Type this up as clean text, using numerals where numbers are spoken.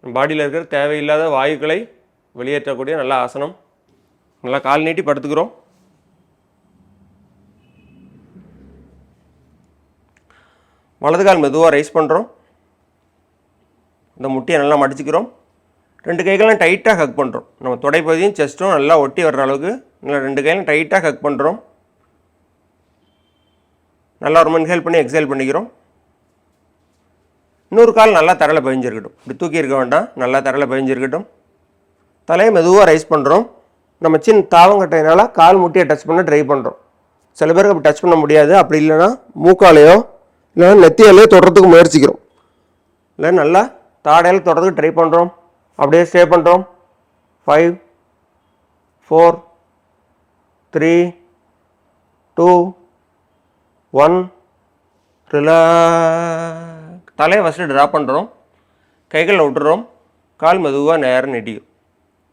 பாடியில் இருக்கிற தேவையில்லாத வாயுக்களை வெளியேற்றக்கூடிய நல்ல ஆசனம். நல்லா கால் நீட்டி படுத்துக்கிறோம். வலது கால் மெதுவாக ரைஸ் பண்ணுறோம். இந்த முட்டியை நல்லா மடிச்சுக்கிறோம். 2 கைகளும் டைட்டாக ஹக் பண்ணுறோம். நம்ம தொடைப்பகுதியும் செஸ்ட்டும் நல்லா ஒட்டி வர்ற அளவுக்கு நல்லா 2 கையிலும் டைட்டாக ஹக் பண்ணுறோம். நல்லா ரொம்ப இன்ஹேல் பண்ணி எக்ஸேல் பண்ணிக்கிறோம். இன்னொரு கால் நல்லா தரையில் பதிஞ்சிருக்கட்டும். இப்படி தூக்கி இருக்க வேண்டாம், நல்லா தரையில் பதிஞ்சிருக்கட்டும். தலையை மெதுவாக ரைஸ் பண்ணுறோம். நம்ம சின்ன தாவங்கட்டையினால் கால் முட்டியை டச் பண்ண ட்ரை பண்ணுறோம். சில பேருக்கு அப்படி டச் பண்ண முடியாது. அப்படி இல்லைன்னா மூக்காலையோ இல்லைன்னா நெத்தியாலேயோ தொடுறதுக்கு முயற்சிக்கிறோம். இல்லை நல்லா தாடையில் தொடுறதுக்கு ட்ரை பண்ணுறோம். அப்படியே ஸ்டே பண்ணுறோம். 5 4 3 2 1 ரிலாக்ஸ். தலையை ஃபஸ்ட்டு ட்ராப் பண்ணுறோம். கைகளை விட்டுறோம். கால் மெதுவாக நேரம் நீட்டிக்கும்.